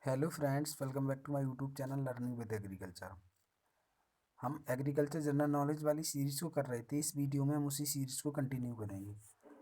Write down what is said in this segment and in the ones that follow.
Hello friends, welcome back to my YouTube channel learning with agriculture. हम agriculture general knowledge वाली series को कर रहे थे। इस वीडियो में हम उसी सीरीज़ को कंटिन्यू करेंगे।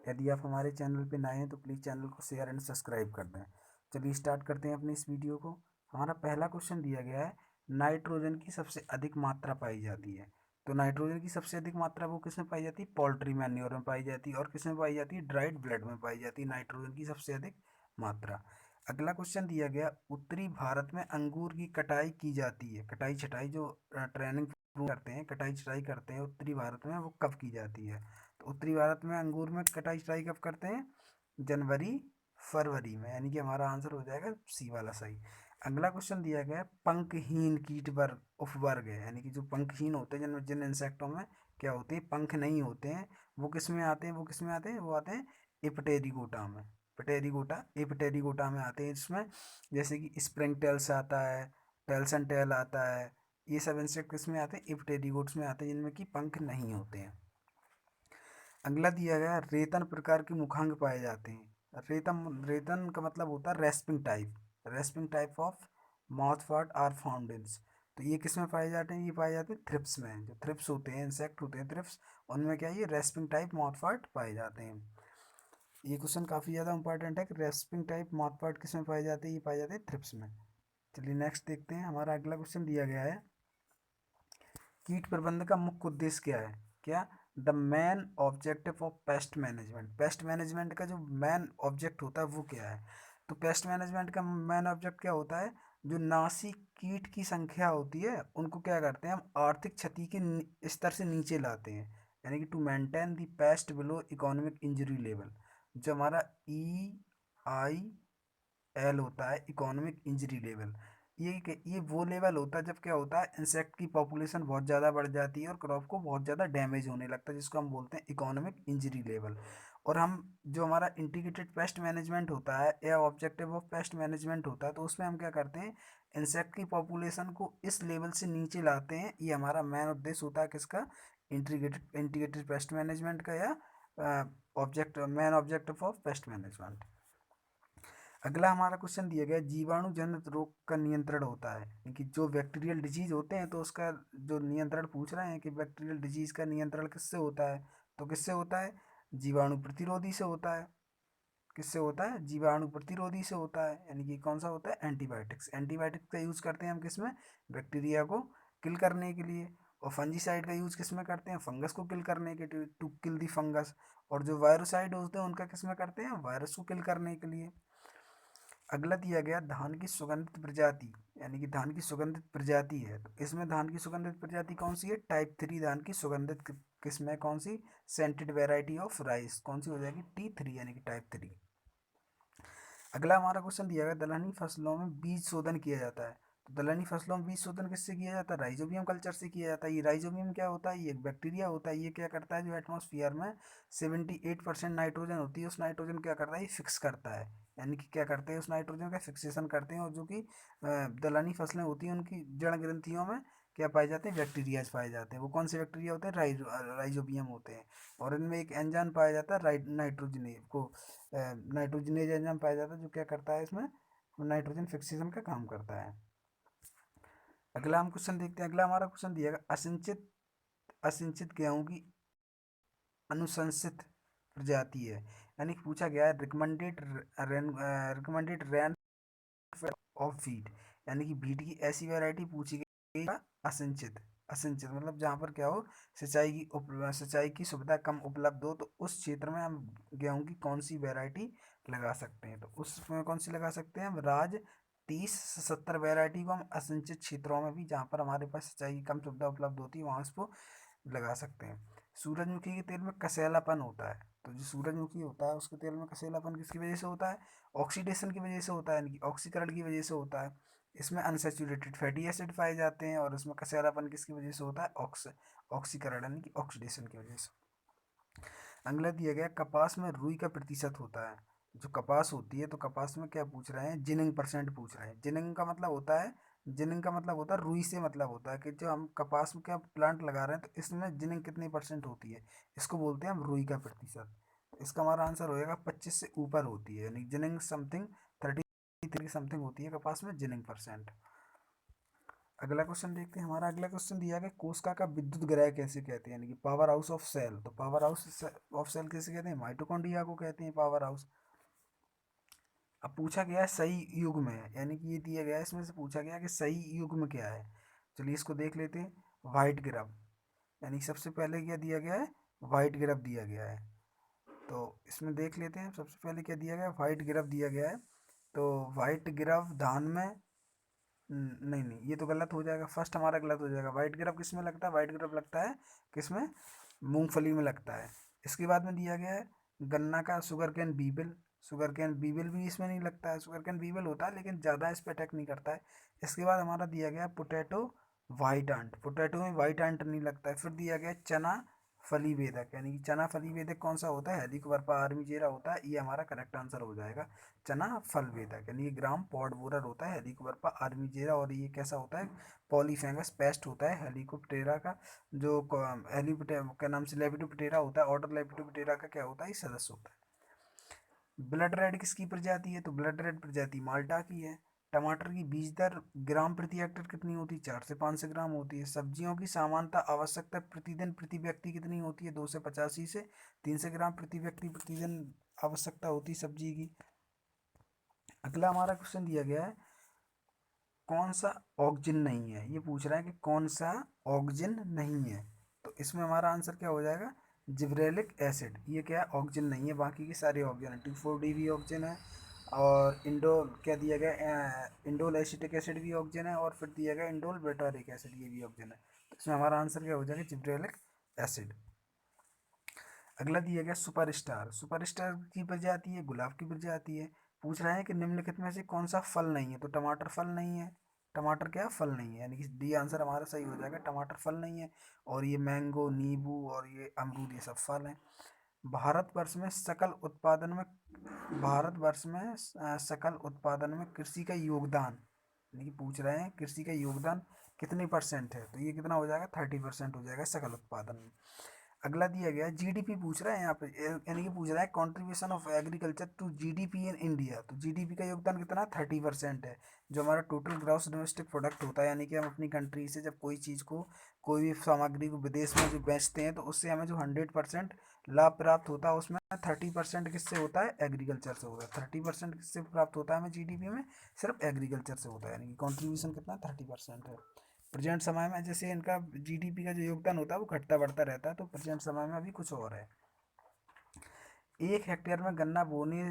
यदि आप हमारे चैनल पे नए हैं तो प्लीज़ चैनल को शेयर एंड सब्सक्राइब कर दें। चलिए स्टार्ट करते हैं अपनी इस वीडियो को। हमारा पहला क्वेश्चन दिया गया है, नाइट्रोजन की सबसे अधिक मात्रा पाई जाती है। तो नाइट्रोजन की सबसे अधिक मात्रा वो किसमें पाई जाती है? पोल्ट्री मैन्योर में पाई जाती है। और किसमें पाई जाती है? ड्राइड ब्लड में पाई जाती है नाइट्रोजन की सबसे अधिक मात्रा। अगला क्वेश्चन दिया गया, उत्तरी भारत में अंगूर की कटाई की जाती है। कटाई छटाई जो ट्रेनिंग करते हैं, कटाई छटाई करते हैं उत्तरी भारत में, वो कब की जाती है? तो उत्तरी भारत में अंगूर में कटाई छटाई कब करते हैं? जनवरी फरवरी में, यानी कि हमारा आंसर हो जाएगा सी वाला सही। अगला क्वेश्चन दिया गया है, पंखहीन कीट वर्ग उपवर्ग है, यानी कि जो पंखहीन होते हैं, जिन जिन इंसेक्टों में क्या होते हैं, पंख नहीं होते हैं, वो किस में आते हैं? वो किस में आते हैं? वो आते हैं इप्टेरिकोटा में। इप्टेरिकोटा में आते हैं इसमें। जैसे कि स्प्रिंग टेल्स आता है, टेल्सन टेल आता है, ये सब इंसेक्ट किस में आते हैं? इप्टेरिकोट्स में आते हैं, जिनमें कि पंख नहीं होते हैं। अगला दिया गया, रेतन प्रकार के मुखांग पाए जाते हैं। रेतन का मतलब होता है rasping type of mouth part are फाउंडेन्स। तो ये किस में पाए जाते हैं? ये पाए जाते हैं थ्रिप्स में। जो थ्रिप्स होते हैं, इंसेक्ट होते हैं थ्रिप्स, उनमें क्या है, ये रेस्पिंग टाइप माउथ पार्ट पाए जाते हैं। ये क्वेश्चन काफ़ी ज़्यादा इंपॉर्टेंट है कि रेस्पिंग टाइप माउथ पार्ट किस में पाए जाते हैं? ये पाए जाते हैं थ्रिप्स में। चलिए नेक्स्ट देखते हैं। हमारा अगला क्वेश्चन दिया गया है, कीट प्रबंधन का मुख्य उद्देश्य क्या है? क्या? The main objective of pest management. Pest management का जो मेन ऑब्जेक्ट होता है वो क्या है? तो पेस्ट मैनेजमेंट का मेन ऑब्जेक्ट क्या होता है? जो नासी कीट की संख्या होती है, उनको क्या करते हैं हम? आर्थिक क्षति के स्तर से नीचे लाते हैं, यानी कि to maintain the pest below economic injury level. जो हमारा EIL होता है, इकोनॉमिक इंजरी लेवल, ये वो लेवल होता है जब क्या होता है, इंसेक्ट की पॉपुलेशन बहुत ज़्यादा बढ़ जाती है और क्रॉप को बहुत ज़्यादा डैमेज होने लगता है, जिसको हम बोलते हैं इकोनॉमिक इंजरी लेवल। और हम जो हमारा इंटीग्रेटेड पेस्ट मैनेजमेंट होता है या ऑब्जेक्टिव ऑफ पेस्ट मैनेजमेंट होता है, तो उसमें हम क्या करते हैं? इंसेक्ट की पॉपुलेशन को इस लेवल से नीचे लाते हैं। ये हमारा मेन उद्देश्य होता है किसका? इंटीग्रेटेड पेस्ट मैनेजमेंट का, या main objective of pest management. अगला हमारा क्वेश्चन दिया गया, जीवाणु जनित रोग का नियंत्रण होता है कि जो बैक्टीरियल डिजीज होते हैं, तो उसका जो नियंत्रण पूछ रहे हैं कि बैक्टीरियल डिजीज का नियंत्रण किससे होता है? तो किससे होता है? जीवाणु प्रतिरोधी से होता है। किससे होता है? जीवाणु प्रतिरोधी से होता है, यानी कि कौन सा होता है? एंटीबायोटिक्स। एंटीबायोटिक्स का यूज करते हैं हम किसमें? बैक्टीरिया को किल करने के लिए। और फंजीसाइड का यूज किसमें करते हैं? फंगस को किल करने के लिए, टू किल दी फंगस। और जो वायरोसाइड होते हैं उनका किसमें करते हैं? वायरस को किल करने के लिए। अगला दिया गया, धान की सुगंधित प्रजाति, यानी कि धान की सुगंधित प्रजाति है, तो इसमें धान की सुगंधित प्रजाति कौन सी है? टाइप 3 धान की सुगंधित किस्म है, कौन सी? सेंटेड वेराइटी ऑफ राइस, कौन सी हो जाएगी? T3, यानी कि टाइप 3। अगला हमारा क्वेश्चन दिया गया, दलहनी फसलों में बीज शोधन किया जाता है। तो दलहनी फसलों में बीज शोधन किससे किया जाता है? राइजोबियम कल्चर से किया जाता है। ये राइजोबियम क्या होता है? ये एक बैक्टीरिया होता है। ये क्या करता है? जो एटमॉस्फेयर में 78% नाइट्रोजन होती है, उस नाइट्रोजन क्या करता है? ये फिक्स करता है, यानी कि क्या करते हैं? उस नाइट्रोजन का फिक्सेशन करते हैं। और जो कि दलहनी फसलें होती हैं, उनकी जड़ ग्रंथियों में क्या पाए जाते हैं? बैक्टीरियाज पाए जाते हैं। वो कौन से बैक्टीरिया होते हैं? राइजोबियम होते हैं। और इनमें एक एंजाइम पाया जाता है नाइट्रोजनेज को, नाइट्रोजनेज एंजाइम पाया जाता है, जो क्या करता है? इसमें नाइट्रोजन फिक्सेशन का काम करता है। अगला हम क्वेश्चन देखते हैं। अगला हमारा क्वेश्चन दिया गया, असिंचित असिंचित गेहूं की अनुशंसित प्रजाति है, यानी कि पूछा गया है रिकमेंडेड रेन ऑफ वीट, यानी कि वीट की ऐसी वैरायटी पूछी गई है। असिंचित असिंचित मतलब जहाँ पर क्या हो, सिंचाई की सुविधा कम उपलब्ध हो, तो उस क्षेत्र में हम गेहूं की कौन सी वैरायटी लगा सकते हैं? तो उसमें कौन सी लगा सकते हैं हम? राज 30-70 वैरायटी को हम असिंचित क्षेत्रों में भी, जहाँ पर हमारे पास सिंचाई की कम सुविधा उपलब्ध होती है, वहाँ उसको लगा सकते हैं। सूरजमुखी के तेल में कसैलापन होता है, तो जो सूरजमुखी होता है उसके तेल में कसैलापन किसकी वजह से होता है? ऑक्सीडेशन की वजह से होता है, यानी कि ऑक्सीकरण की वजह से होता है। इसमें अनसैचुरेटेड फैटी एसिड पाए जाते हैं, और इसमें कसैलापन किसकी वजह से होता है? ऑक्सीकरण, यानी कि ऑक्सीडेशन की वजह से। अगला दिया गया, कपास में रुई का प्रतिशत होता है। जो कपास होती है, तो कपास में क्या पूछ रहे हैं? जिनिंग परसेंट पूछ रहे हैं। जिनिंग का मतलब होता है रुई से मतलब होता है कि जो हम कपास में क्या प्लांट लगा रहे हैं, तो इसमें जिनिंग कितनी परसेंट होती है, इसको बोलते हैं हम रुई का प्रतिशत। तो इसका हमारा आंसर होएगा 25 से ऊपर होती है, यानी जिनिंग समथिंग 33 की समथिंग होती है कपास में जिनिंग परसेंट। अगला क्वेश्चन देखते हैं। हमारा अगला क्वेश्चन दिया गया कोशिका का विद्युत ग्रह कैसे कहते हैं, यानी कि पावर हाउस ऑफ सेल। तो पावर हाउस ऑफ सेल कैसे कहते हैं, माइटोकॉन्ड्रिया को कहते हैं पावर हाउस। अब पूछा गया है सही युग्म है, यानी कि ये दिया गया है, इसमें से पूछा गया कि सही युग्म क्या है। चलिए इसको देख लेते हैं। वाइट ग्रह, यानी सबसे पहले क्या दिया गया है, वाइट ग्रह दिया गया है। तो इसमें देख लेते हैं सबसे पहले क्या दिया गया है, वाइट ग्रह दिया गया है। तो वाइट ग्रह धान में नहीं नहीं, ये तो गलत हो जाएगा, फर्स्ट हमारा गलत हो जाएगा। वाइट ग्रह किस में लगता है, वाइट ग्रह लगता है किसमें, मूंगफली में लगता है। इसके बाद में दिया गया है गन्ना का शुगर कैन बीबल। शुगर कैन बीबल भी इसमें नहीं लगता है, शुगर कैन बीबल होता है लेकिन ज़्यादा इस पर अटैक नहीं करता है। इसके बाद हमारा दिया गया पोटैटो वाइट आंट, पोटैटो में वाइट आंट नहीं लगता है। फिर दिया गया चना फली वेदक, यानी कि चना फली वेदक कौन सा होता है, हेलिकोवर्पा आर्मीजेरा होता है। ये हमारा करेक्ट आंसर हो जाएगा, चना फल वेदक, यानी ये ग्राम पॉड बोरर होता है, हेलिकोवर्पा आर्मीजेरा। और ये कैसा होता है, पॉलीफेंगस पेस्ट होता है हेलिकोप्टेरा का, जो हेलीपटे क्या नाम से लेपिडोप्टेरा होता है, ऑर्डर लेपिडोप्टेरा का क्या होता है, ये सदस्य होता है। ब्लड रेड किसकी प्रजाति है, तो ब्लड रेड प्रजाति माल्टा की है। टमाटर की बीज दर ग्राम प्रति हेक्टेयर कितनी होती है, 4 से 5 ग्राम होती है। सब्जियों की सामान्यता आवश्यकता प्रतिदिन प्रति व्यक्ति कितनी होती है, 285 से 300 ग्राम प्रति व्यक्ति प्रतिदिन आवश्यकता होती है सब्जी की। अगला हमारा क्वेश्चन दिया गया है कौन सा ऑक्सीजन नहीं है, ये पूछ रहा है कि कौन सा ऑक्सीजन नहीं है। तो इसमें हमारा आंसर क्या हो जाएगा, जिब्रेलिक एसिड। ये क्या है, ऑक्सीजन नहीं है, बाकी के सारे ऑक्सीजन है। 2,4-D भी ऑक्सीजन है, और इंडोल क्या दिया गया, इंडोल एसिटिक एसिड भी ऑक्सीजन है, और फिर दिया गया इंडोल बेटारिक एसिड, ये भी ऑक्सीजन है। तो इसमें हमारा आंसर क्या हो जाएगा, जिब्रेलिक एसिड। अगला दिया गया सुपरस्टार। सुपरस्टार की प्रजाति है, गुलाब की प्रजाति है। पूछ रहे हैं कि निम्नलिखित में से कौन सा फल नहीं है, तो टमाटर फल नहीं है। टमाटर क्या फल नहीं है, यानी कि डी आंसर हमारा सही हो जाएगा, टमाटर फल नहीं है। और ये मैंगो, नींबू और ये अमरूद, ये सब फल हैं। भारतवर्ष में सकल उत्पादन में भारतवर्ष में सकल उत्पादन में कृषि का योगदान, यानी कि पूछ रहे हैं कृषि का योगदान कितने परसेंट है, तो ये कितना हो जाएगा, 30% हो जाएगा सकल उत्पादन में। अगला दिया गया जीडीपी पूछ रहा है यहाँ पे, यानी कि पूछ रहा है contribution of agriculture to GDP in India. तो जीडीपी का योगदान कितना, 30% है। जो हमारा टोटल ग्रॉस डोमेस्टिक प्रोडक्ट होता है, यानी कि हम अपनी कंट्री से जब कोई चीज़ को, कोई भी सामग्री को विदेश में जो बेचते हैं, तो उससे हमें जो 100% लाभ प्राप्त होता है, उसमें 30% किससे होता है, एग्रीकल्चर से होता है। 30% किससे प्राप्त होता है हमें जीडीपी में, सिर्फ एग्रीकल्चर से होता है, यानी कि कॉन्ट्रीब्यूशन कितना, 30% है। प्रेजेंट समय में जैसे इनका जीडीपी का जो योगदान होता है वो घटता बढ़ता रहता है, तो प्रेजेंट समय में अभी कुछ और है। 1 हेक्टेयर में गन्ना बोने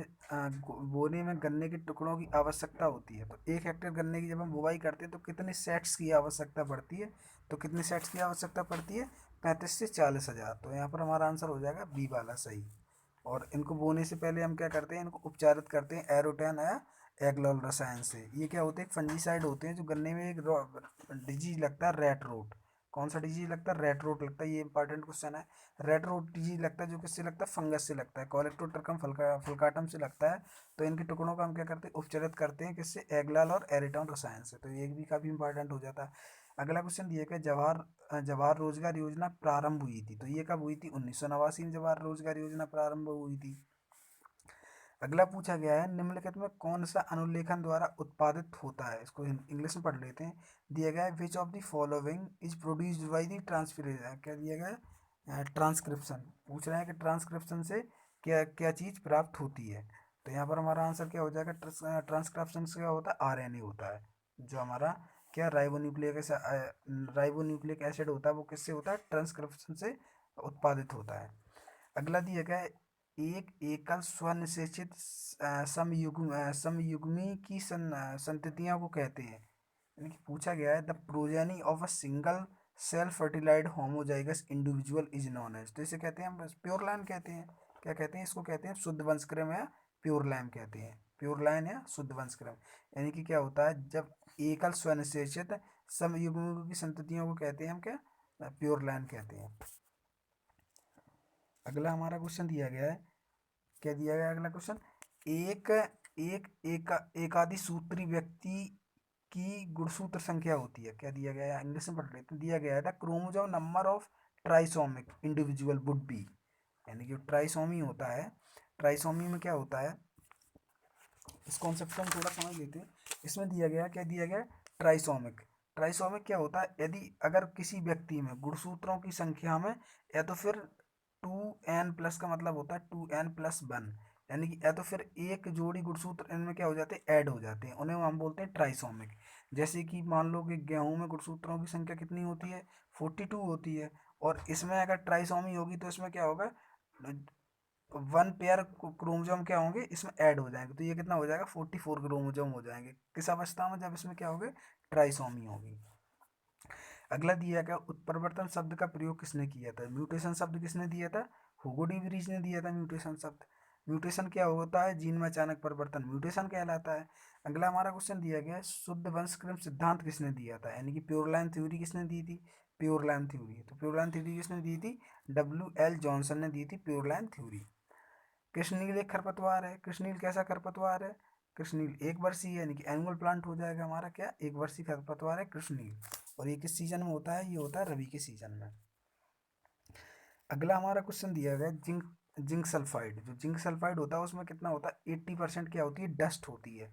में गन्ने के टुकड़ों की आवश्यकता होती है। तो 1 हेक्टेयर गन्ने की जब हम बुवाई करते हैं तो कितने सेट्स की आवश्यकता पड़ती है, तो कितने सेट्स की आवश्यकता पड़ती है, 35 से 40 हज़ार। तो यहाँ पर हमारा आंसर हो जाएगा बी वाला सही। और इनको बोने से पहले हम क्या करते हैं, इनको उपचारित करते हैं एरोटैन या एग्लोल रसायन से। ये क्या होते हैं, फंजीसाइड होते हैं, जो गन्ने में एक डिजीज लगता है, रेट रोट। कौन सा डिजीज लगता है, रेट रोट लगता है, ये इंपॉर्टेंट क्वेश्चन है। रेट रोट डिजीज लगता है जो किससे लगता है, फंगस से लगता है, कॉलेक्टोट्रिकम फुल्काटम से लगता है। तो इनके टुकड़ों का हम क्या करते हैं, उपचारित करते हैं किससे, एग्लाल और एरिटॉन रसायन से। तो ये भी काफ़ी इंपॉर्टेंट हो जाता है। अगला क्वेश्चन दिया कि जवाहर रोजगार योजना प्रारंभ हुई थी। तो ये कब हुई थी, 1989 में जवाहर रोजगार योजना प्रारंभ हुई थी। अगला पूछा गया है निम्नलिखित में कौन सा अनुलेखन द्वारा उत्पादित होता है, इसको इंग्लिश में पढ़ लेते हैं। दिया गया है which of the following is produced by the transpiration, क्या दिया गया है, ट्रांसक्रिप्शन। पूछ रहे हैं कि ट्रांसक्रिप्शन से क्या क्या चीज़ प्राप्त होती है। तो यहाँ पर हमारा आंसर क्या हो जाएगा, ट्रांसक्रिप्शन से क्या होता है, आरएनए होता है। जो हमारा क्या राइबोन्यूक्लिक एसिड होता है, वो किससे होता है, ट्रांसक्रिप्शन से उत्पादित होता है। अगला दिया गया है एक एकल स्वनिषेचित समयुग्मी की संततियों को कहते हैं, यानी कि पूछा गया है the progeny of a single cell fertilised homozygous individual is known as. तो इसे कहते हैं हम प्योर लाइन कहते हैं। क्या कहते हैं, इसको कहते हैं शुद्ध वंशक्रम या प्योर लाइन कहते हैं, प्योर लाइन या शुद्ध वंशक्रम। यानी कि क्या होता है, जब एकल स्वनिषेचित समयुग्मी की संततियों को कहते हैं हम क्या, प्योर लाइन कहते हैं। अगला हमारा क्वेश्चन दिया गया है, क्या दिया गया है अगला क्वेश्चन, एक एकादि सूत्री व्यक्ति की गुणसूत्र संख्या होती है। क्या दिया गया है, इंग्लिश में पढ़ लेते हैं। दिया गया है the chromosome number of trisomic individual would be, यानी कि ट्राइसोमी होता है, ट्राइसोमी में क्या होता है, इस कॉन्सेप्ट को हम थोड़ा समझ लेते हैं। इसमें दिया गया क्या दिया गया, ट्राइसोमिक। ट्राइसोमिक क्या होता है, यदि अगर किसी व्यक्ति में गुणसूत्रों की संख्या में, या तो फिर 2n प्लस का मतलब होता है 2n+1, यानी कि या तो फिर एक जोड़ी गुणसूत्र इनमें क्या हो जाते हैं, ऐड हो जाते हैं, उन्हें हम बोलते हैं ट्राइसोमिक। जैसे कि मान लो कि गेहूं में गुणसूत्रों की संख्या कितनी होती है, 42 होती है, और इसमें अगर ट्राइसोमी होगी तो इसमें क्या होगा, 1 पेयर क्रोमोजोम क्या होंगे इसमें ऐड हो जाएंगे, तो ये कितना हो जाएगा, 44 क्रोमोजोम हो जाएंगे किस अवस्था में, जब इसमें क्या होगा, ट्राइसोमी होगी। अगला दिया गया, उत्परिवर्तन शब्द का प्रयोग किसने किया था, म्यूटेशन शब्द किसने दिया था, हुगो डी वरीज ने दिया था म्यूटेशन शब्द। म्यूटेशन क्या होता है, जीन में अचानक परिवर्तन म्यूटेशन कहलाता है। अगला हमारा क्वेश्चन दिया गया है, शुद्ध वंशक्रम सिद्धांत किसने दिया था, यानी कि प्योर लाइन थ्योरी किसने दी थी, प्योर लाइन थ्योरी। तो प्योर लाइन थ्योरी किसने दी थी, W.L. जॉनसन ने दी थी प्योर लाइन थ्योरी। कृष्णनील एक खरपतवार है, कृष्णनील कैसा खरपतवार है, कृष्णनील एक वर्षीय यानी कि एनुअल प्लांट हो जाएगा हमारा, क्या एक वर्षीय खरपतवार है कृष्णनील। और ये किस सीजन में होता है, ये होता है रवि के सीजन में। अगला हमारा क्वेश्चन दिया गया, जिंक जिंक सल्फाइड। जो जिंक सल्फाइड होता है उसमें कितना होता है, 80% क्या होती है, डस्ट होती है,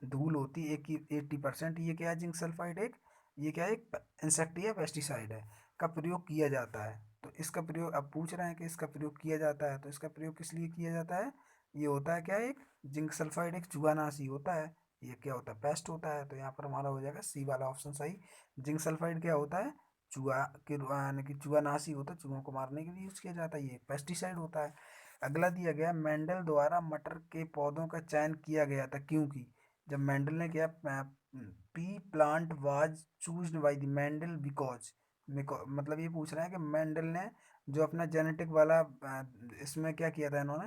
धूल होती है, 80%। ये क्या है, जिंक सल्फाइड एक, ये क्या है, एक इंसेक्ट या पेस्टिसाइड है, का प्रयोग किया जाता है। तो इसका प्रयोग अब पूछ रहे हैं कि इसका प्रयोग किया जाता है, तो इसका प्रयोग किस लिए किया जाता है, ये होता है क्या, एक जिंक सल्फाइड एक चूहानाशी होता है, ये क्या होता है, पेस्ट होता है। तो यहाँ पर हमारा हो जाएगा सी वाला ऑप्शन सही। जिंक सल्फाइड क्या होता है, चूहा के यानी कि चूहानाशी होता है, चूहों को मारने के लिए यूज किया जाता है, ये पेस्टिसाइड होता है। अगला दिया गया, मेंडल द्वारा मटर के पौधों का चयन किया गया था, क्योंकि जब मेंडल ने किया, pea plant was chosen by the Mendel because, मतलब ये पूछ रहे हैं कि मेंडल ने जो अपना जेनेटिक वाला इसमें क्या किया था इन्होंने,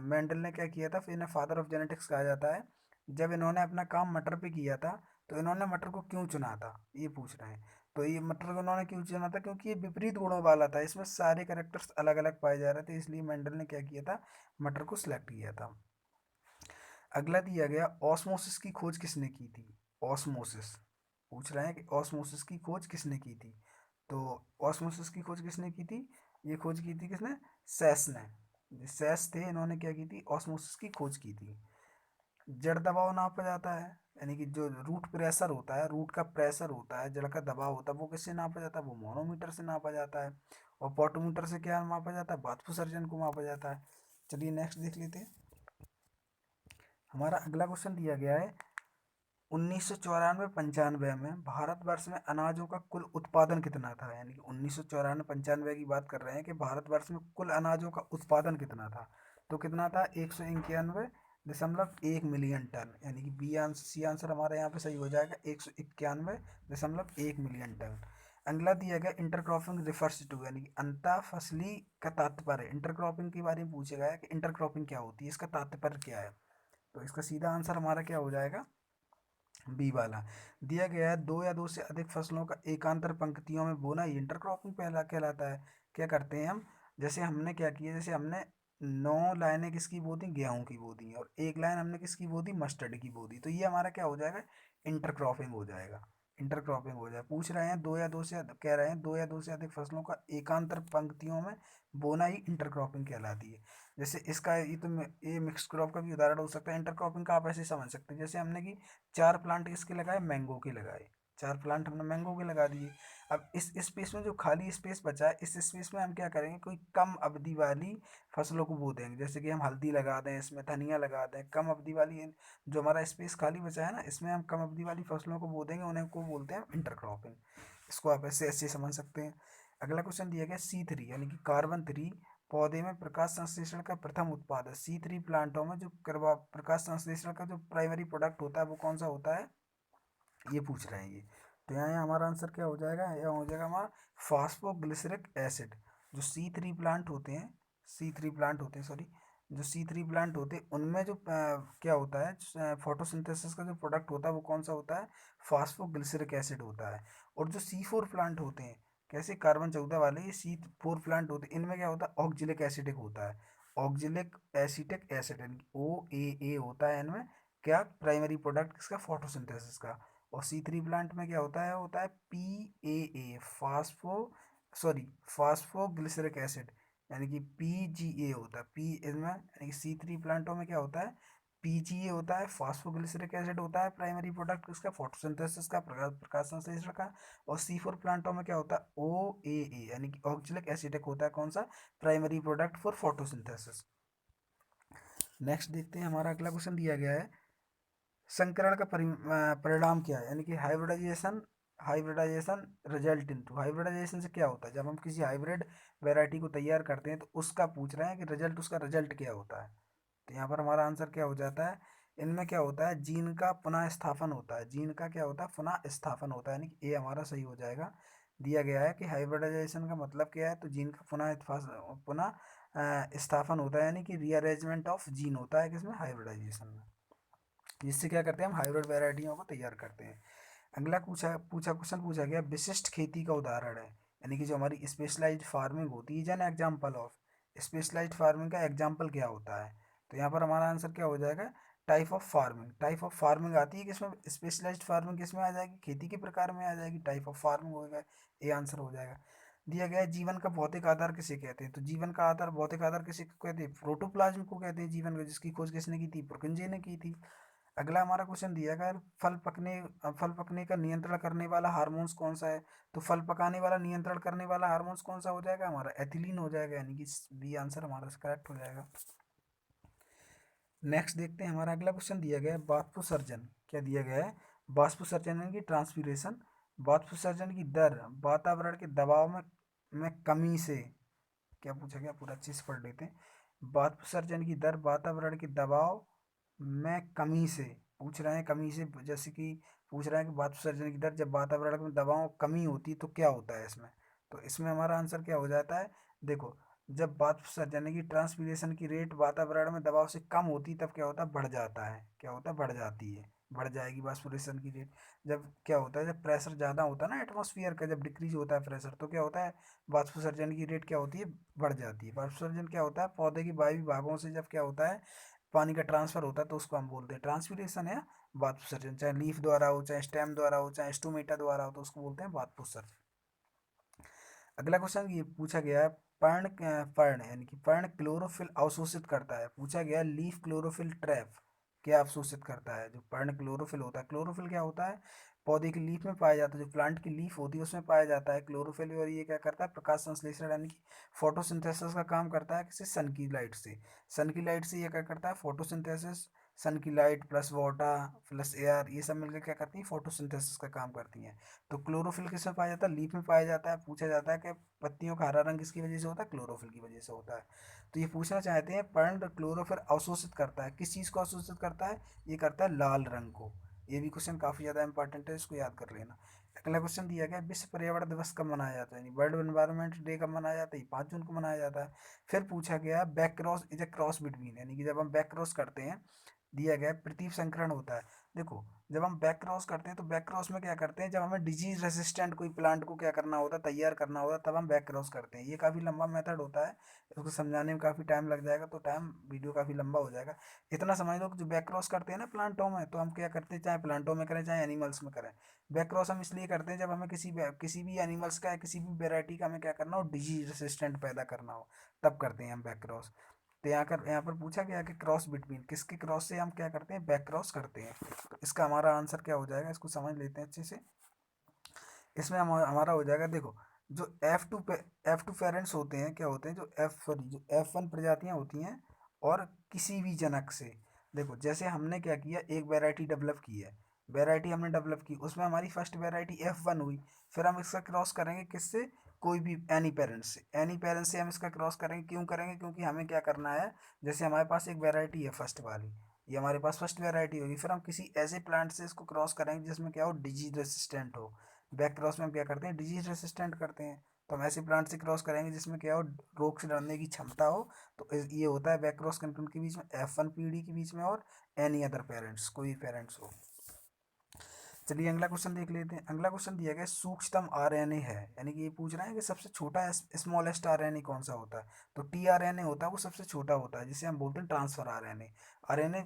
मेंडल ने क्या किया था, फिर इन्हें फादर ऑफ जेनेटिक्स कहा जाता है। जब इन्होंने अपना काम मटर पे किया था, तो इन्होंने मटर को क्यों चुना था, ये पूछ रहे हैं। तो ये मटर को उन्होंने क्यों चुना था, क्योंकि ये विपरीत गुणों वाला था, इसमें सारे कैरेक्टर्स अलग अलग पाए जा रहे थे, इसलिए मेंडल ने क्या किया था, मटर को सिलेक्ट किया था। अगला दिया गया, ऑस्मोसिस की खोज किसने की थी, ऑस्मोसिस पूछ रहे हैं कि ऑस्मोसिस की खोज किसने की थी। तो ऑस्मोसिस की खोज किसने की थी, ये खोज की थी किसने, सेस ने। सेस थे, इन्होंने क्या की थी, ऑस्मोसिस की खोज की थी। जड़ दबाव नापा जाता है, यानी कि जो रूट प्रेशर होता है, रूट का प्रेशर होता है, जड़ का दबाव होता है, वो किससे नापा जाता है, वो मोनोमीटर से नापा जाता है। और पोटोमीटर से क्या मापा जाता है, बाष्पोत्सर्जन को मापा जाता है। चलिए नेक्स्ट देख लेते हैं। हमारा अगला क्वेश्चन दिया गया है, 1994-95 में भारतवर्ष में अनाजों का कुल उत्पादन कितना था, यानी कि 1994-95 की बात कर रहे हैं कि भारतवर्ष में कुल अनाजों का उत्पादन कितना था। तो कितना था, 191.1 मिलियन टन, यानी कि बी आंसर सी आंसर हमारे यहाँ पे सही हो जाएगा, 191.1 मिलियन टन। अगला दिया गया, इंटरक्रॉपिंग रिफर्स टू, यानी कि अंतः फसली का तात्पर्य, इंटरक्रॉपिंग के बारे में पूछा गया है कि इंटरक्रॉपिंग क्या होती है, इसका तात्पर्य क्या है। तो इसका सीधा आंसर हमारा क्या हो जाएगा, बी वाला। दिया गया है, दो या दो से अधिक फसलों का एकांतर पंक्तियों में बोना, ये इंटरक्रॉपिंग पहला कहलाता है। क्या करते हैं हम, जैसे हमने क्या किया, जैसे हमने 9 लाइनें किसकी बो दी, गेहूं की बो दी, और एक लाइन हमने किसकी बो दी, मस्टर्ड की बो दी, तो ये हमारा क्या हो जाएगा, इंटरक्रॉपिंग हो जाएगा। इंटरक्रॉपिंग हो जाए, पूछ रहे हैं दो या दो से कह रहे हैं दो या दो से अधिक फसलों का एकांतर पंक्तियों में बोना ही इंटरक्रॉपिंग कहलाती है। जैसे इसका ये तो ये मिक्स क्रॉप का भी उदाहरण हो सकता है। इंटरक्रॉपिंग का आप ऐसे समझ सकते हैं, जैसे हमने कि 4 प्लांट किसके लगाए, मैंगो के लगाए, 4 प्लांट हमने मैंगो के लगा दिए। अब इस स्पेस में जो खाली स्पेस बचा है, इस स्पेस में हम क्या करेंगे, कोई कम अवधि वाली फसलों को बो देंगे, जैसे कि हम हल्दी लगा दें, इसमें धनिया लगा दें, कम अवधि वाली जो हमारा स्पेस खाली बचा है ना, इसमें हम कम अवधि वाली फसलों को बो देंगे, उन्हें को बोलते हैं इंटरक्रॉपिंग। इसको आप ऐसे ऐसे समझ सकते हैं। अगला क्वेश्चन दिया गया, C3 यानी कि कार्बन 3 पौधे में प्रकाश संश्लेषण का प्रथम उत्पाद है। C3 प्लांटों में जो प्रकाश संश्लेषण का जो प्राइमरी प्रोडक्ट होता है वो कौन सा होता है, ये पूछ रहे हैं ये। तो यहाँ हमारा आंसर क्या हो जाएगा, यहाँ हो जाएगा हमारा फास्फोग्लिसरिक एसिड। जो सी थ्री प्लांट होते हैं सॉरी, जो C3 प्लांट होते हैं उनमें जो क्या होता है, फोटोसिंथेसिस का जो प्रोडक्ट होता है वो कौन सा होता है, फास्फोग्लिसरिक एसिड होता है। और जो C4 प्लांट होते हैं, कैसे कार्बन 14 वाले ये C4 प्लांट होते हैं, इनमें क्या होता है, ऑक्जिलिक एसिडिक होता है, ऑक्जिलिक एसिटिक एसिड, यानी OAA होता है इनमें, क्या प्राइमरी प्रोडक्ट किसका, फोटोसिंथेसिस का। और C3 प्लांट में क्या होता है PAA, फास्फोग्लिसरिक एसिड, यानी कि PGA होता है, पी इसमें, यानी कि C3 प्लांटों में क्या होता है, पीजीए होता है, फास्फोग्लिसरिक एसिड होता है प्राइमरी प्रोडक्ट किसका, फोटोसिंथेसिस का, प्रकाश संश्लेषण का। और C4 प्लांटों में क्या होता है, OAA यानी कि ऑक्जेलिक एसिडिक होता है, कौन सा, primary product for photosynthesis. Next देखते हैं, हमारा अगला क्वेश्चन दिया गया है, संकरण का परिणाम क्या है, यानी कि hybridisation, hybridisation result into, hybridisation से क्या होता है, जब हम किसी हाइब्रिड वैरायटी को तैयार करते हैं तो उसका पूछ रहे हैं कि रिजल्ट, उसका रिजल्ट क्या होता है। तो यहाँ पर हमारा आंसर क्या हो जाता है, इनमें क्या होता है, जीन का पुनः स्थापन होता है, जीन का क्या होता है, पुनः स्थापन होता है, यानी कि ए हमारा सही हो जाएगा। दिया गया है कि हाइब्रिडाइजेशन का मतलब क्या है, तो जीन का पुनः स्थापन होता है, यानी कि रीअरेंजमेंट ऑफ जीन होता है किसमें, हाइब्रिडाइजेशन में, जिससे क्या करते हैं हम हाइब्रिड वैरायटियों को तैयार करते हैं। अगला पूछा पूछा क्वेश्चन पूछा गया, विशिष्ट खेती का उदाहरण है, यानी कि जो हमारी स्पेशलाइज्ड फार्मिंग होती है, जन एग्जाम्पल ऑफ, स्पेशलाइज्ड फार्मिंग का एग्जाम्पल क्या होता है। तो यहाँ पर हमारा आंसर क्या हो जाएगा, type of farming, type of farming आती है किसमें, स्पेशलाइज्ड फार्मिंग किसमें आ जाएगी, खेती के प्रकार में आ जाएगी, टाइप ऑफ फार्मिंग होगा, ये आंसर हो जाएगा। दिया गया है, जीवन का भौतिक आधार किसे कहते हैं, तो जीवन का आधार, भौतिक आधार किसे कहते हैं, प्रोटोप्लाज्म को कहते हैं जीवन का, जिसकी खोज किसने की थी, पुरकिंजे ने की थी। अगला हमारा क्वेश्चन दिया गया है, फल पकने का नियंत्रण करने वाला हार्मोन्स कौन सा है, तो फल पकाने वाला, नियंत्रण करने वाला हार्मोन्स कौन सा हो जाएगा, हमारा एथिलीन हो जाएगा, यानी कि बी आंसर हमारा करेक्ट हो जाएगा। नेक्स्ट देखते हैं, हमारा अगला क्वेश्चन दिया गया है, बाष्पोसर्जन, क्या दिया गया है, बाष्पोसर्जन यानी कि ट्रांसपीरेशन, बाष्पोसर्जन की दर वातावरण के दबाव में कमी से, क्या पूछा गया, पूरा अच्छे से पढ़ लेते हैं, वाष्पोसर्जन की दर वातावरण के दबाव में कमी से, पूछ रहे हैं कमी से, जैसे कि पूछ रहे हैं कि वाष्पोसर्जन की दर जब वातावरण में दबाव कमी होती है तो क्या होता है इसमें। तो इसमें हमारा आंसर क्या हो जाता है, देखो, जब वाष्पोसर्जन की ट्रांसपीरेशन की रेट वातावरण में दबाव से कम होती तब क्या होता है, बढ़ जाता है, क्या होता है, बढ़ जाती है, बढ़ जाएगी वाष्पोरेशन की रेट। जब क्या होता है, जब प्रेशर ज़्यादा होता है ना एटमॉस्फेयर का, जब डिक्रीज होता है प्रेशर, तो क्या होता है, वाष्पोसर्जन की रेट क्या होती है, बढ़ जाती है। वाष्पोसर्जन क्या होता है, पौधे के वायु भागों से जब क्या होता है, पानी का ट्रांसफर होता है तो उसको हम बोलते हैं ट्रांसपीरेशन या वाष्पोसर्जन, चाहे लीफ द्वारा हो, चाहे स्टेम द्वारा हो, चाहे स्टोमेटा द्वारा हो, तो उसको बोलते हैं वाष्पोसर्जन। अगला क्वेश्चन ये पूछा गया है, पर्ण यानी कि पर्ण क्लोरोफिल अवशोषित करता है, पूछा गया लीफ क्लोरोफिल ट्रैप क्या अवशोषित करता है, जो पर्ण क्लोरोफिल होता है, क्लोरोफिल क्या होता है, पौधे की लीफ में पाया जाता है, जो प्लांट की लीफ होती है उसमें पाया जाता है क्लोरोफिल, और ये क्या करता है, प्रकाश संश्लेषण यानी कि फोटोसिंथेसिस का काम करता है, किसी सन की लाइट से, सन की लाइट से ये क्या करता है, फोटोसिंथेसिस, सन की light plus water plus air, ये सब मिलकर क्या करती है, फोटोसिंथेसिस का काम करती हैं। तो क्लोरोफिल किसमें पाया जाता है, लीफ में पाया जाता है। पूछा जाता है कि पत्तियों का हरा रंग किसकी वजह से होता है, क्लोरोफिल की वजह से होता है। तो ये पूछना चाहते हैं, पर्ण क्लोरोफिल अवशोषित करता है, किस चीज़ को अवशोषित करता है, ये करता है लाल रंग को। ये भी क्वेश्चन काफ़ी ज़्यादा इंपॉर्टेंट है, इसको याद कर लेना। अगला क्वेश्चन दिया गया, विश्व पर्यावरण दिवस कब मनाया जाता है, वर्ल्ड एनवायरनमेंट डे कब मनाया जाता है, 5 जून को मनाया जाता है। फिर पूछा गया, back cross is a cross between, यानी कि जब हम बैक क्रॉस करते हैं, दिया गया प्रतीप संकरण होता है। देखो, जब हम बैक क्रॉस करते हैं तो बैक क्रॉस में क्या करते हैं, जब हमें डिजीज रेसिस्टेंट कोई प्लांट को क्या करना होता है, तैयार करना होता है, तब हम बैक क्रॉस करते हैं। ये काफ़ी लंबा मेथड होता है, इसको समझाने में काफ़ी टाइम लग जाएगा, तो टाइम वीडियो काफ़ी लंबा हो जाएगा। इतना समझ लो कि जो बैक क्रॉस करते हैं ना प्लांटों में, तो हम क्या करते हैं, चाहे प्लांटों में करें चाहे एनिमल्स में करें, बैक क्रॉस हम इसलिए करते हैं जब हमें किसी भी एनिमल्स का या किसी भी वेराइटी का हमें क्या करना हो, डिजीज रेसिस्टेंट पैदा करना हो, तब करते हैं हम बैक क्रॉस। तो यहाँ पर पूछा गया कि क्रॉस बिटवीन, किसके क्रॉस से हम क्या करते हैं, बैक क्रॉस करते हैं। तो इसका हमारा आंसर क्या हो जाएगा, इसको समझ लेते हैं अच्छे से। इसमें हमारा हो जाएगा, देखो, जो एफ टू पेरेंट्स होते हैं, क्या होते हैं, जो F1 प्रजातियां होती हैं, और किसी भी जनक से, देखो जैसे हमने क्या किया, एक वैरायटी डेवलप की है, वैरायटी हमने डेवलप की, उसमें हमारी फर्स्ट वैरायटी F1 हुई, फिर हम इसका क्रॉस करेंगे किससे, कोई भी एनी पेरेंट से, एनी पेरेंट से हम इसका क्रॉस करेंगे, क्यों करेंगे, क्योंकि हमें क्या करना है, जैसे हमारे पास एक वैरायटी है फर्स्ट वाली, ये हमारे पास फर्स्ट वैरायटी होगी, फिर हम किसी ऐसे प्लांट से इसको क्रॉस करेंगे जिसमें क्या हो, डिजीज रेसिस्टेंट हो। बैक क्रॉस में हम क्या करते हैं, डिजीज रेसिस्टेंट करते हैं, तो हम ऐसे प्लांट से क्रॉस करेंगे जिसमें क्या हो, रोग से लड़ने की क्षमता हो। तो ये होता है बैक क्रॉस कंट्रोल के बीच में, F1 पीढ़ी के बीच में, और एनी अदर पेरेंट्स, कोई पेरेंट्स हो। चलिए अगला क्वेश्चन देख लेते हैं। अगला क्वेश्चन दिया गया, सूक्ष्मतम आरएनए है, यानी कि ये पूछ रहे हैं कि सबसे छोटा स्मॉलेस्ट आरएनए कौन सा होता है, तो टीआरएनए होता है, वो सबसे छोटा होता है, जिसे हम बोलते हैं ट्रांसफर आरएनए। आरएनए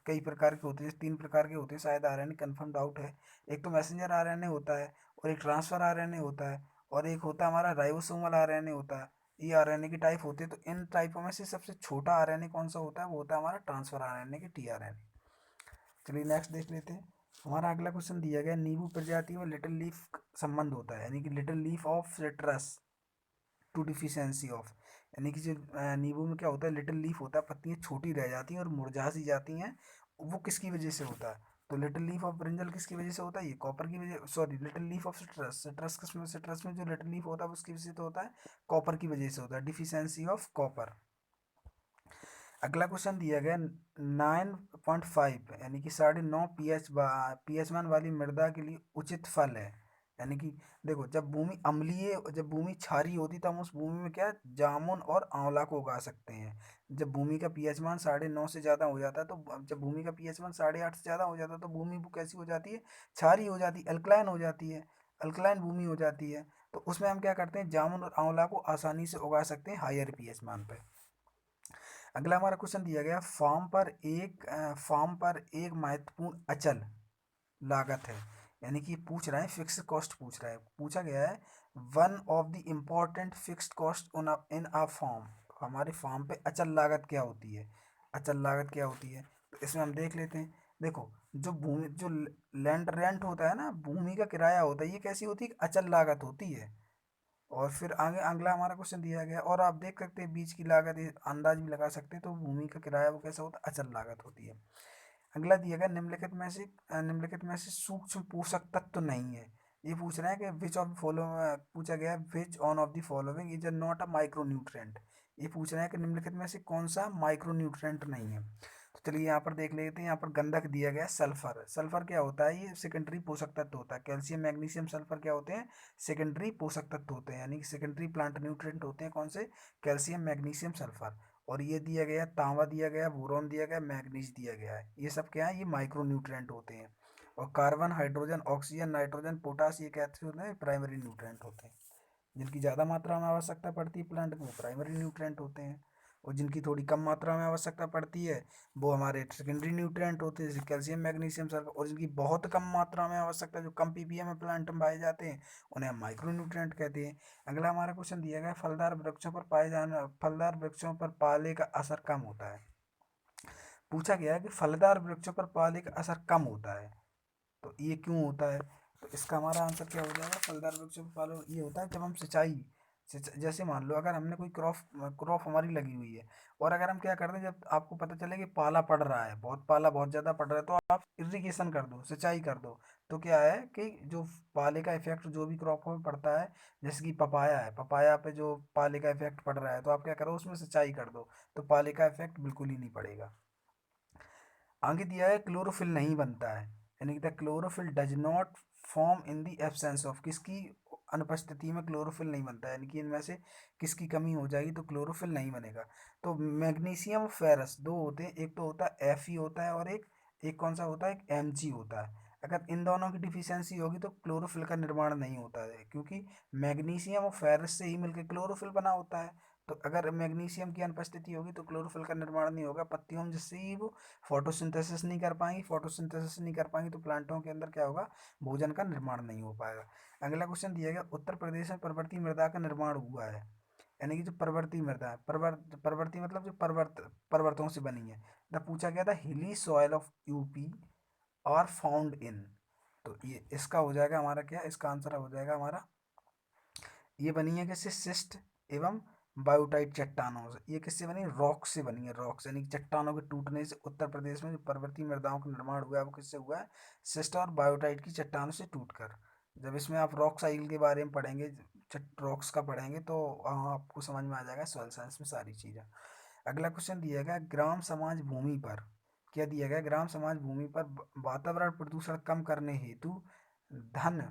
कई प्रकार के होते हैं, 3 प्रकार के होते हैं शायद, आरएनए कंफर्म डाउट है। एक तो मैसेंजर आरएनए होता है, और एक ट्रांसफर आरएनए होता है, और एक होता है हमारा राइबोसोमल आरएनए होता है। ये आरएनए की टाइप होते हैं। तो इन टाइपों में से सबसे छोटा आरएनए कौन सा होता है, वो होता है हमारा ट्रांसफर आरएनए की टीआरएनए। चलिए नेक्स्ट देख लेते हैं। हमारा अगला क्वेश्चन दिया गया, नींबू प्रजाति में लिटिल लीफ संबंध होता है, यानी कि little leaf of citrus to deficiency of, यानी कि जो नींबू में क्या होता है, लिटिल लीफ होता है, पत्तियां छोटी रह जाती हैं और मुरझा सी जाती हैं, वो किसकी वजह से होता है? तो लिटिल लीफ ऑफ ब्रिंजल किसकी वजह से होता है? ये कॉपर की वजह, sorry, little leaf of citrus, citrus किसमें, सिट्रस में जो लिटिल लीफ होता है उसकी वजह से तो होता है, कॉपर की वजह से होता है, डिफिशियंसी ऑफ कॉपर। अगला क्वेश्चन दिया गया, 9.5 यानी कि 9.5 पीएच मान वाली मृदा के लिए उचित फल है, यानी कि देखो, जब भूमि अम्लीय, जब भूमि क्षारीय होती तो हम उस भूमि में क्या जामुन और आंवला को उगा सकते हैं। जब भूमि का पीएच मान 9.5 से ज़्यादा हो जाता है, तो जब भूमि का पीएच मान 8.5 से ज़्यादा हो जाता है, तो भूमि वो कैसी हो जाती है, क्षारीय हो जाती है, अल्कलाइन हो जाती है, अल्कलाइन भूमि हो जाती है। तो उसमें हम क्या करते हैं, जामुन और आंवला को आसानी से उगा सकते हैं हायर पीएच मान पे। अगला हमारा क्वेश्चन दिया गया, फॉर्म पर एक महत्वपूर्ण अचल लागत है, यानी कि पूछ रहा है फिक्स कॉस्ट, पूछ रहा है, पूछा गया है one of the important fixed cost in a form, हमारे फॉर्म पे अचल लागत क्या होती है, अचल लागत क्या होती है? तो इसमें हम देख लेते हैं। देखो, जो लैंड रेंट होता है ना, भूमि का किराया होता है, ये कैसी होती है, अचल लागत होती है। और फिर आगे अगला हमारा क्वेश्चन दिया गया, और आप देख सकते हैं बीज की लागत, ये अंदाज भी लगा सकते हैं, तो भूमि का किराया वो कैसा होता है, अचल लागत होती है। अगला दिया गया, निम्नलिखित में से सूक्ष्म पोषक तत्व नहीं है, ये पूछ रहे हैं कि विच ऑफ द फॉलो, पूछा गया which one of the following is not a micronutrient, ये पूछ रहे हैं कि निम्नलिखित में से कौन सा माइक्रो न्यूट्रेंट नहीं है। तो चलिए यहाँ पर देख लेते हैं, यहाँ पर गंधक दिया गया, सल्फर, सल्फर क्या होता है, ये सेकेंडरी पोषक तत्व होता है, कैल्शियम मैग्नीशियम सल्फर क्या होते हैं, सेकेंडरी पोषक तत्व होते हैं, यानी कि सेकेंडरी प्लांट न्यूट्रिएंट होते हैं, कौन से, कैल्शियम मैग्नीशियम सल्फर। और ये दिया गया, तांबा दिया गया, बोरॉन दिया गया, मैग्नीज दिया गया है, ये सब क्या है, ये माइक्रो न्यूट्रिएंट होते हैं। और carbon, hydrogen, oxygen, nitrogen, potash, ये कैसे होते हैं, प्राइमरी न्यूट्रिएंट होते हैं। जिनकी ज़्यादा मात्रा में आवश्यकता पड़ती है प्लांट को, प्राइमरी न्यूट्रिएंट होते हैं। और जिनकी थोड़ी कम मात्रा में आवश्यकता पड़ती है, वो हमारे सेकेंडरी न्यूट्रिएंट होते हैं, जैसे कैल्शियम मैग्नीशियम सल्फर। और जिनकी बहुत कम मात्रा में आवश्यकता, जो कम पीपीएम में प्लांट में पाए जाते हैं, उन्हें हम माइक्रो न्यूट्रिएंट कहते हैं। अगला हमारा क्वेश्चन दिया गया, फलदार वृक्षों पर पाले का असर कम होता है, पूछा गया है कि फलदार वृक्षों पर पाले का असर कम होता है, तो ये क्यों होता है? तो इसका हमारा आंसर क्या हो जाएगा, फलदार वृक्षों पर पालो ये होता है, जब हम जैसे मान लो अगर हमने कोई क्रॉप क्रॉप हमारी लगी हुई है, और अगर हम क्या करते हैं, जब आपको पता चले कि पाला पड़ रहा है, बहुत पाला बहुत ज़्यादा पड़ रहा है, तो आप इरिगेशन कर दो, सिंचाई कर दो। तो क्या है कि जो पाले का इफेक्ट जो भी क्रॉपों में पड़ता है, जैसे कि पपाया है, पपाया पे जो पाले का इफेक्ट पड़ रहा है, तो आप क्या करो, उसमें सिंचाई कर दो, तो पाले का इफेक्ट बिल्कुल ही नहीं पड़ेगा। आगे दिया है, क्लोरोफिल नहीं बनता है, यानी कि the chlorophyll does not form in the absence of, किसकी अनुपस्थिति में क्लोरोफिल नहीं बनता है, यानी कि इनमें से किसकी कमी हो जाएगी तो क्लोरोफिल नहीं बनेगा। तो मैग्नीशियम और फेरस दो होते हैं, एक तो होता है Fe होता है, और एक एक कौन सा होता है, एक Mg होता है। अगर इन दोनों की डिफिशियंसी होगी तो क्लोरोफिल का निर्माण नहीं होता है, क्योंकि मैग्नीशियम और फेरस से ही मिलकर क्लोरोफिल बना होता है। तो अगर मैग्नीशियम की अनुपस्थिति होगी तो क्लोरोफिल का निर्माण नहीं होगा, पत्तियों में जिससे ही वो फोटोसिंथेसिस नहीं कर पाएंगी, फोटोसिंथेसिस नहीं कर पाएंगी तो प्लांटों के अंदर क्या होगा, भोजन का निर्माण नहीं हो पाएगा। अगला क्वेश्चन दिया गया, उत्तर प्रदेश में पर्वतीय मृदा का निर्माण हुआ है, यानी कि जो पर्वतीय मृदा है, पर्वतीय मतलब जो पर्वतों से बनी है। द पूछा गया था, hilly soil of UP are found in, तो ये इसका हो जाएगा हमारा क्या, इसका आंसर हो जाएगा हमारा, ये बनी है किससे, सिस्ट एवं बायोटाइट चट्टानों से। ये किससे बनी, रॉक से बनी है, रॉक्स, यानी कि चट्टानों के टूटने से उत्तर प्रदेश में जो पर्वतीय मृदाओं का निर्माण हुआ है वो किससे हुआ है, सिस्ट और बायोटाइट की चट्टानों से टूटकर। जब इसमें आप रॉक साइकिल के बारे में पढ़ेंगे, रॉक्स का पढ़ेंगे, तो आपको समझ में आ जाएगा सॉइल साइंस में सारी चीज़ें। अगला क्वेश्चन दिया गया, ग्राम समाज भूमि पर, क्या दिया गया, ग्राम समाज भूमि पर वातावरण प्रदूषण कम करने हेतु धन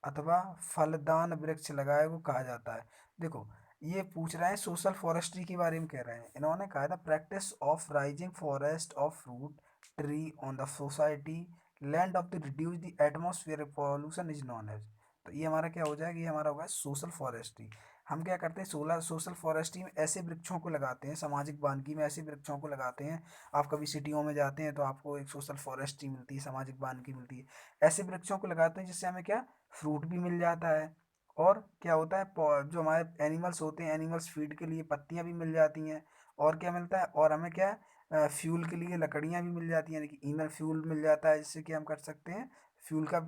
अथवा फलदान वृक्ष लगाए को कहा जाता है। देखो, ये पूछ रहे हैं सोशल फॉरेस्ट्री के बारे में, कह रहे हैं, इन्होंने कहा था practice of raising forest of fruit tree on the society land of the reduce the atmosphere pollution is known as. तो ये हमारा क्या हो जाएगा, ये हमारा होगा सोशल फॉरेस्ट्री। हम क्या करते हैं, सोशल फॉरेस्ट्री में ऐसे वृक्षों को लगाते हैं, सामाजिक वानिकी में ऐसे वृक्षों को लगाते हैं। आप कभी सिटियों में जाते हैं तो आपको एक सोशल फॉरेस्ट्री मिलती है, सामाजिक वानिकी मिलती है, ऐसे वृक्षों को लगाते हैं जिससे हमें क्या, फ्रूट भी मिल जाता है, और क्या होता है, जो हमारे एनिमल्स होते हैं, एनिमल्स फीड के लिए पत्तियां भी मिल जाती हैं। और क्या मिलता है, और हमें क्या फ्यूल के लिए लकड़ियां भी मिल जाती हैं, यानी कि इनर फ्यूल मिल जाता है, जिससे कि हम कर सकते हैं फ्यूल का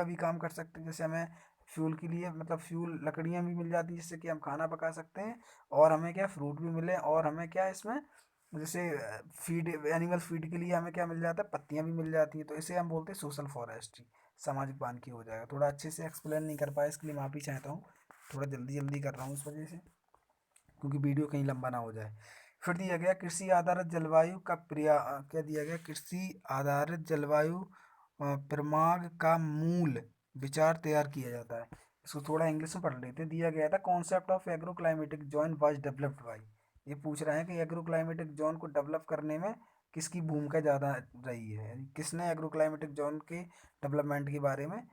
भी काम कर सकते हैं। जैसे हमें फ्यूल के लिए मतलब फ्यूल लकड़ियां भी मिल जाती हैं, जिससे कि हम खाना पका सकते हैं। और हमें क्या फ्रूट भी मिले, और हमें क्या इसमें जैसे फीड एनिमल फीड के लिए हमें क्या मिल जाता है, पत्तियां भी मिल जाती हैं। तो इसे हम बोलते हैं सोशल फॉरेस्ट्री, सामाजिक वानिकी हो जाएगा। थोड़ा अच्छे से एक्सप्लेन नहीं कर पाया, इसके लिए माफ़ी चाहता हूँ। थोड़ा जल्दी जल्दी कर रहा हूँ इस वजह से, क्योंकि वीडियो कहीं लंबा ना हो जाए। फिर दिया गया कृषि आधारित जलवायु का क्या दिया गया, कृषि आधारित जलवायु प्रमाण का मूल विचार तैयार किया जाता है। इसको थोड़ा इंग्लिश में पढ़ लेते हैं। दिया गया था concept of agro climatic zone was developed by. ये पूछ रहे हैं कि एग्रो क्लाइमेटिक जोन को डेवलप करने में किसकी भूमिका ज़्यादा रही है, यानी किसने एग्रो क्लाइमेटिक जोन के डेवलपमेंट के बारे में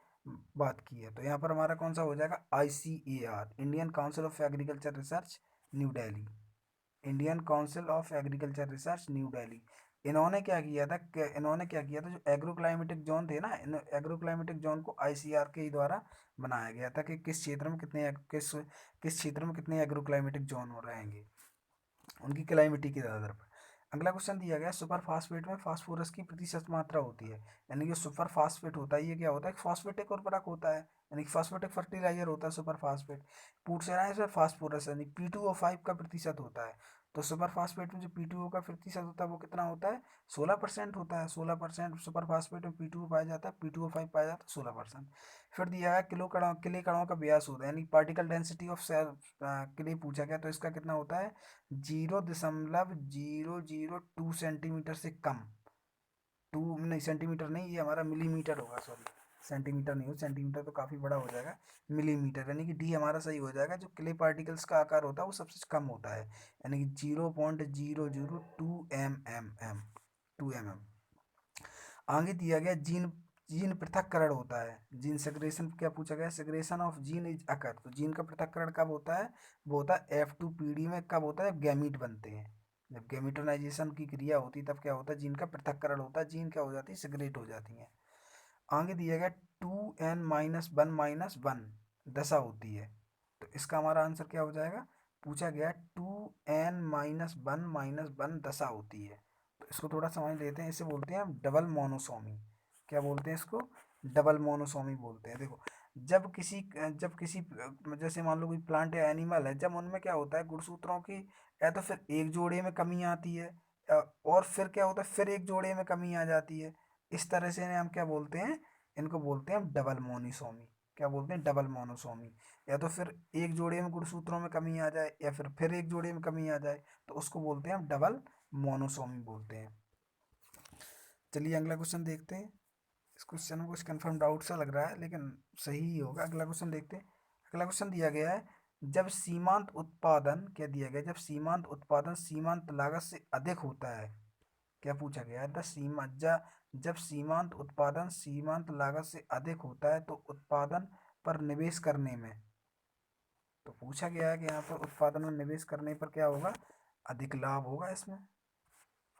बात की है। तो यहाँ पर हमारा कौन सा हो जाएगा, ICAR, Indian council of agriculture research, new Delhi. Indian council of agriculture research, new Delhi. इन्होंने क्या किया था, जो एग्रो क्लाइमेटिक जोन थे ना, इन एग्रो क्लाइमेटिक जोन को ICAR के ही द्वारा बनाया गया था कि किस क्षेत्र में कितने एग्रो क्लाइमेटिक जोन हो रहेंगे उनकी क्लाइमेटी के आधार पर। अगला क्वेश्चन दिया गया, सुपर फास्फेट में फास्फोरस की प्रतिशत मात्रा होती है। यानी कि सुपर फास्फेट होता है, ये क्या होता है, फास्फेटिक उर्वरक होता है, यानी कि फास्फेटिक फर्टिलाइजर होता है सुपर फास्फेट। पूछ रहा है इसमें फास्फोरस यानी P2O5 का प्रतिशत होता है। तो सुपर फास्फेट में जो P2O का प्रतिशत होता है वो कितना होता है, 16% होता है। 16% सुपर फास्फेट में P2O पाया जाता है, P2O5 पाया जाता है 16%। फिर दिया है किले कणों का व्यास होता है, यानी पार्टिकल डेंसिटी ऑफ सेल के लिए पूछा गया। तो इसका कितना होता है, 0.002 सेंटीमीटर से कम। टू नहीं, सेंटीमीटर नहीं, ये हमारा मिलीमीटर होगा, सॉरी। सेंटीमीटर नहीं हो, सेंटीमीटर तो काफ़ी बड़ा हो जाएगा। मिलीमीटर, यानी कि डी हमारा सही हो जाएगा। जो क्ले पार्टिकल्स का आकार होता है वो सबसे कम होता है, यानी कि 0.002 mm। आगे दिया गया, जीन जीन पृथक्करण होता है, जीन सेग्रेशन क्या पूछा गया, segregation of gene is occur. तो जीन का पृथक्करण कब होता है, वो होता है F2PD में। कब होता है, जब गैमीट बनते हैं, जब गैमीटोनाइजेशन की क्रिया होती है तब क्या होता है, जीन का पृथक्करण होता है, जीन क्या हो जाती है, सेग्रेट हो जाती हैं। आगे दिया गया 2n-1 दशा होती है। तो इसका हमारा आंसर क्या हो जाएगा, पूछा गया 2n-1 दशा होती है। तो इसको थोड़ा समझ लेते हैं, इसे बोलते हैं हम डबल मोनोसोमी। क्या बोलते हैं इसको, डबल मोनोसोमी बोलते हैं। देखो, जब किसी जैसे मान लो कोई प्लांट या एनिमल है, जब उनमें क्या होता है, गुणसूत्रों की या तो फिर एक जोड़े में कमी आती है, और फिर क्या होता है, फिर एक जोड़े में कमी आ जाती है। इस तरह से इन्हें हम क्या बोलते हैं, इनको बोलते हैं हम डबल मोनोसोमी। क्या बोलते हैं, डबल मोनोसोमी। या तो फिर एक जोड़े में गुणसूत्रों में कमी आ जाए, या फिर एक जोड़े में कमी आ जाए, तो उसको बोलते हैं हम डबल मोनोसोमी बोलते हैं। चलिए अगला क्वेश्चन देखते हैं। इस क्वेश्चन में कुछ कंफर्म डाउट सा लग रहा है, लेकिन सही ही होगा। अगला क्वेश्चन देखते हैं। अगला क्वेश्चन दिया गया है, जब सीमांत उत्पादन, क्या दिया गया, जब सीमांत उत्पादन सीमांत लागत से अधिक होता है। क्या पूछा गया है, जब सीमांत उत्पादन सीमांत लागत से अधिक होता है तो उत्पादन पर निवेश करने में। तो पूछा गया है कि यहाँ पर उत्पादन में निवेश करने पर क्या होगा, अधिक लाभ होगा। इसमें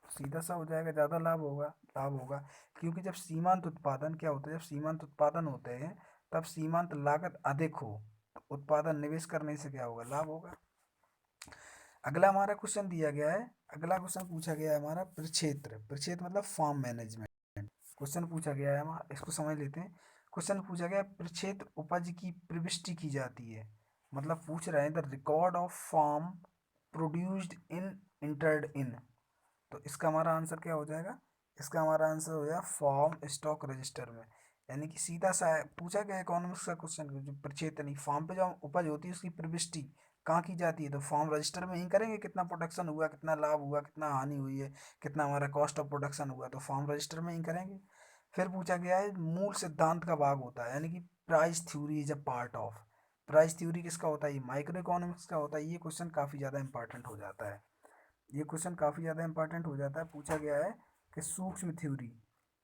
सीधा सा हो जाएगा, ज़्यादा लाभ होगा। क्योंकि जब सीमांत उत्पादन क्या होता है, जब सीमांत उत्पादन होते हैं तब सीमांत लागत अधिक हो, तो उत्पादन निवेश करने से क्या होगा, लाभ होगा। अगला हमारा क्वेश्चन दिया गया है, अगला क्वेश्चन पूछा गया है हमारा प्रक्षेत्र। प्रक्षेत्र मतलब फार्म मैनेजमेंट। क्वेश्चन पूछा गया है हमारा, इसको समझ लेते हैं। क्वेश्चन पूछा गया है, प्रक्षेत्र उपज की प्रविष्टि की जाती है। मतलब पूछ रहे हैं the record of farm produced in entered in. तो इसका हमारा आंसर क्या हो जाएगा, इसका हमारा आंसर हो जाएगा फॉर्म स्टॉक रजिस्टर में। यानी कि सीधा सा पूछा गया इकोनॉमिक्स का क्वेश्चन, जो प्रचेत नहीं, फार्म पे जो उपज होती है उसकी प्रविष्टि कहाँ की जाती है, तो फार्म रजिस्टर में ही करेंगे। कितना प्रोडक्शन हुआ, कितना लाभ हुआ, कितना हानि हुई है, कितना हमारा कॉस्ट ऑफ प्रोडक्शन हुआ, तो फार्म रजिस्टर में ही करेंगे। फिर पूछा गया है, मूल सिद्धांत का भाग होता है, यानी कि price theory is a part of. Price theory किसका होता है, ये माइक्रो इकोनॉमिक्स का होता है। ये क्वेश्चन काफ़ी ज़्यादा इंपॉर्टेंट हो जाता है, ये क्वेश्चन काफ़ी ज़्यादा इंपॉर्टेंट हो जाता है। पूछा गया है कि सूक्ष्म थ्योरी,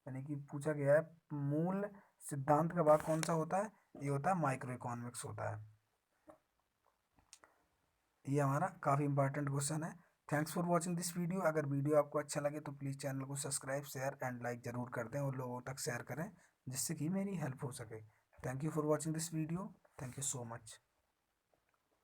यानी कि पूछा गया है मूल सिद्धांत का भाग कौन सा होता है, ये होता है माइक्रो इकोनॉमिक्स होता है। ये हमारा काफ़ी इंपॉर्टेंट क्वेश्चन है। Thanks for watching this video. अगर वीडियो आपको अच्छा लगे तो प्लीज़ चैनल को सब्सक्राइब, शेयर एंड लाइक ज़रूर कर दें और लोगों तक शेयर करें, जिससे कि मेरी हेल्प हो सके। Thank you for watching this video. Thank you so much.